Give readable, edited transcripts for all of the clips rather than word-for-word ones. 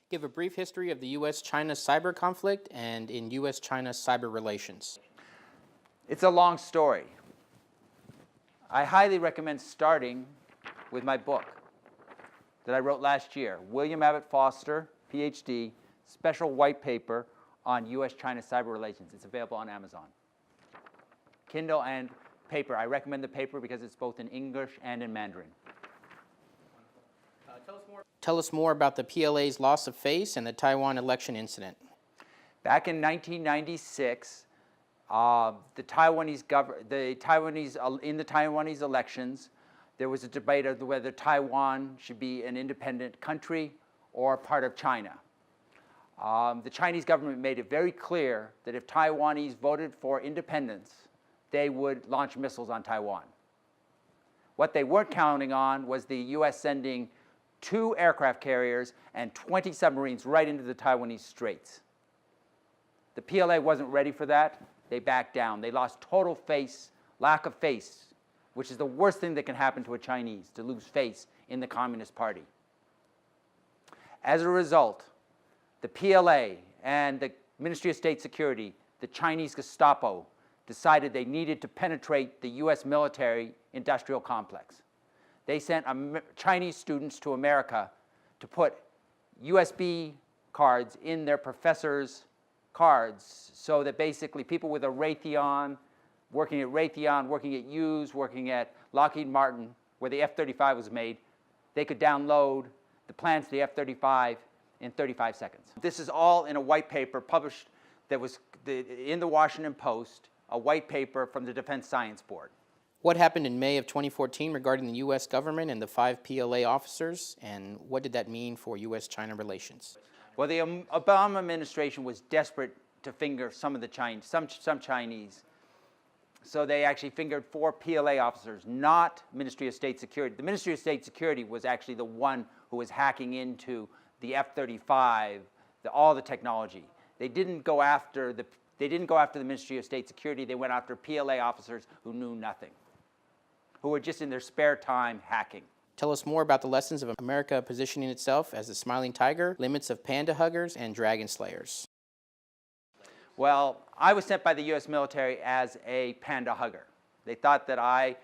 Give a brief history of the U.S.-China cyber conflict and in U.S.-China cyber relations. It's a long story. I highly recommend starting with my book that I wrote last year, William Abbott Foster, PhD, Special White Paper on U.S.-China Cyber Relations. It's available on Amazon. Kindle and paper. I recommend the paper because it's both in English and in Mandarin. Tell us more about the PLA's loss of face and the Taiwan election incident. Back in 1996, in the Taiwanese elections, there was a debate of whether Taiwan should be an independent country or part of China. The Chinese government made it very clear that if Taiwanese voted for independence, they would launch missiles on Taiwan. What they weren't counting on was the U.S. sending 2 aircraft carriers and 20 submarines right into the Taiwanese straits. The PLA wasn't ready for that. They backed down. They lost total face, lack of face, which is the worst thing that can happen to a Chinese, to lose face in the Communist Party. As a result, the PLA and the Ministry of State Security, the Chinese Gestapo, decided they needed to penetrate the U.S. military-industrial complex. They sent Chinese students to America to put USB cards in their professors' cards so that basically people with a Raytheon, working at Hughes, working at Lockheed Martin, where the F-35 was made, they could download the plans to the F-35 in 35 seconds. This is all in a white paper published that was in the Washington Post, a white paper from the Defense Science Board. What happened in May of 2014 regarding the U.S. government and the 5 PLA officers, and what did that mean for U.S.-China relations? Well, the Obama administration was desperate to finger some of the some Chinese. So they actually fingered 4 PLA officers, not Ministry of State Security. The Ministry of State Security was actually the one who was hacking into the F-35, all the technology. They didn't go after the Ministry of State Security. They went after PLA officers who knew nothing, who were just in their spare time hacking. Tell us more about the lessons of America positioning itself as the smiling tiger, limits of panda huggers, and dragon slayers. Well, I was sent by the U.S. military as a panda hugger. They thought that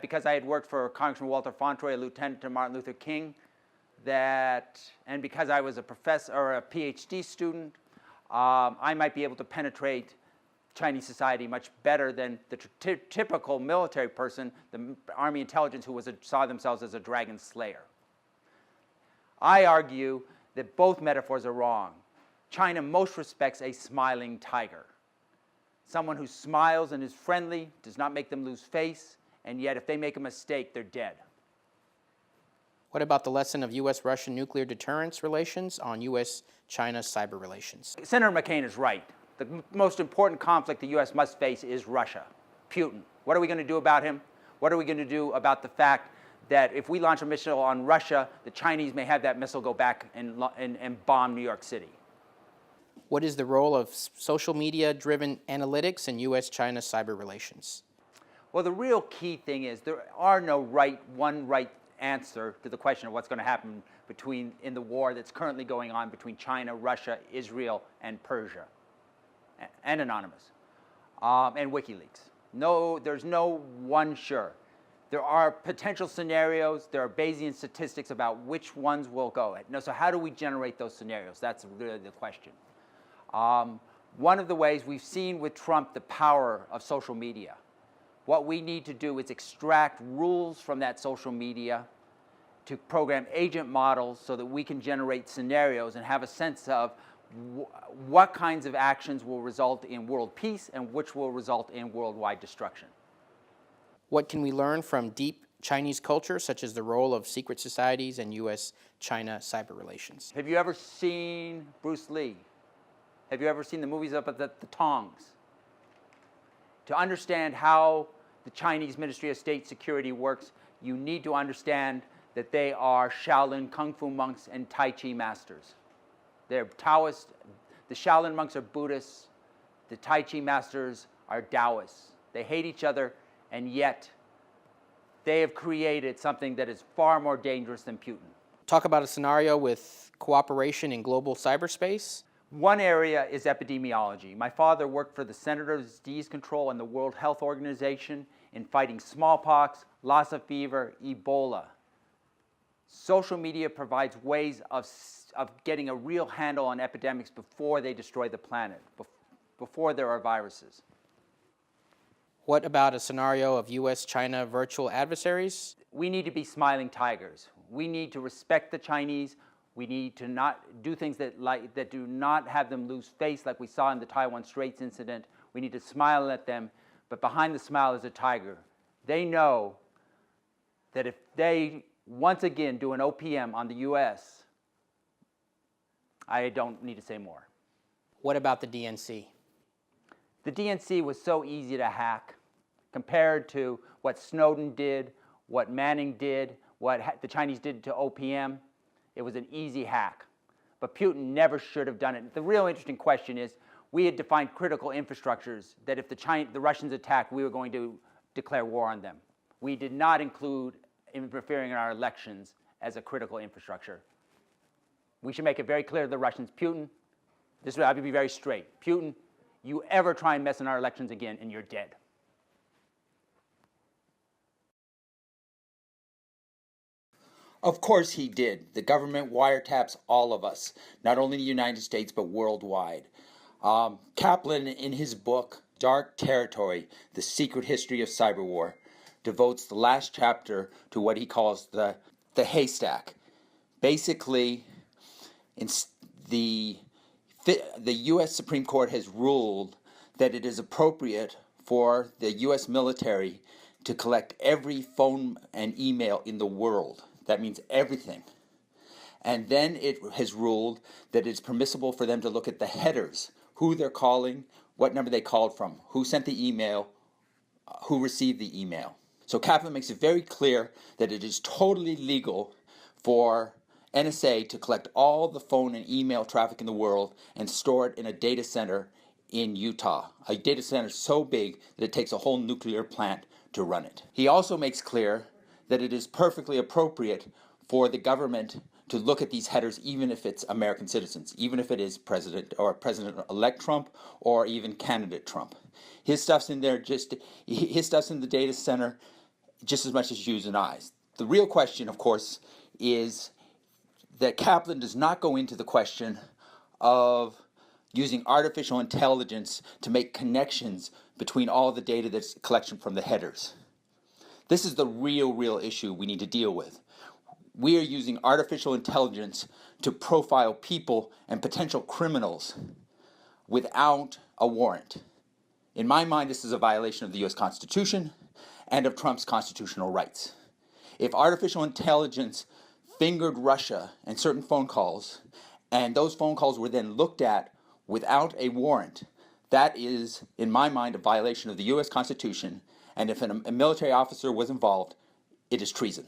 because I had worked for Congressman Walter Fauntroy, a lieutenant to Martin Luther King, and because I was a professor or a PhD student, I might be able to penetrate Chinese society much better than the typical military person, the Army intelligence who saw themselves as a dragon slayer. I argue that both metaphors are wrong. China in most respects a smiling tiger. Someone who smiles and is friendly, does not make them lose face, and yet if they make a mistake, they're dead. What about the lesson of U.S.-Russian nuclear deterrence relations on U.S.-China cyber relations? Senator McCain is right. The most important conflict the U.S. must face is Russia, Putin. What are we going to do about him? What are we going to do about the fact that if we launch a missile on Russia, the Chinese may have that missile go back and bomb New York City? What is the role of social media-driven analytics in U.S.-China cyber relations? Well, the real key thing is there are no one right answer to the question of what's going to happen in the war that's currently going on between China, Russia, Israel, and Persia, and Anonymous, and WikiLeaks. No, there's no one sure. There are potential scenarios. There are Bayesian statistics about which ones will go. So how do we generate those scenarios? That's really the question. One of the ways we've seen with Trump the power of social media. What we need to do is extract rules from that social media to program agent models so that we can generate scenarios and have a sense of what kinds of actions will result in world peace and which will result in worldwide destruction. What can we learn from deep Chinese culture, such as the role of secret societies and U.S.-China cyber relations? Have you ever seen Bruce Lee? Have you ever seen the movies up at the Tongs? To understand how the Chinese Ministry of State Security works, you need to understand that they are Shaolin Kung Fu monks and Tai Chi masters. They're Taoist. The Shaolin monks are Buddhists. The Tai Chi masters are Taoists. They hate each other, and yet they have created something that is far more dangerous than Putin. talk about a scenario with cooperation in global cyberspace. One area is epidemiology. My father worked for the Centers for Disease Control and the World Health Organization in fighting smallpox, Lassa fever, Ebola. Social media provides ways of getting a real handle on epidemics before they destroy the planet, before there are viruses. What about a scenario of U.S.-China virtual adversaries? We need to be smiling tigers. We need to respect the Chinese. We need to not do things that do not have them lose face, like we saw in the Taiwan Straits incident. We need to smile at them, but behind the smile is a tiger. They know that if they once again do an OPM on the U.S., I don't need to say more. What about the DNC? The DNC was so easy to hack compared to what Snowden did, what Manning did, what the Chinese did to OPM. It was an easy hack. But Putin never should have done it. The real interesting question is, we had defined critical infrastructures that if the Russians attacked, we were going to declare war on them. We did not include interfering in our elections as a critical infrastructure. We should make it very clear to the Russians, Putin, I will be very straight. Putin, you ever try and mess in our elections again, and you're dead. Of course he did. The government wiretaps all of us, not only in the United States, but worldwide. Kaplan, in his book, Dark Territory, The Secret History of Cyber War, devotes the last chapter to what he calls the haystack. Basically, the U.S. Supreme Court has ruled that it is appropriate for the U.S. military to collect every phone and email in the world. That means everything. And then it has ruled that it's permissible for them to look at the headers, who they're calling, what number they called from, who sent the email, who received the email. So Kaplan makes it very clear that it is totally legal for NSA to collect all the phone and email traffic in the world and store it in a data center in Utah, a data center so big that it takes a whole nuclear plant to run it. He also makes clear that it is perfectly appropriate for the government to look at these headers even if it's American citizens, even if it is President-elect Trump or even candidate Trump. His stuff's in there, his stuff's in the data center just as much as yous and I's. The real question, of course, is that Kaplan does not go into the question of using artificial intelligence to make connections between all the data that's collection from the headers. This is the real issue we need to deal with. We are using artificial intelligence to profile people and potential criminals without a warrant. In my mind, this is a violation of the U.S. Constitution and of Trump's constitutional rights. If artificial intelligence fingered Russia and certain phone calls, and those phone calls were then looked at without a warrant, that is, in my mind, a violation of the U.S. Constitution, and if a military officer was involved, it is treason.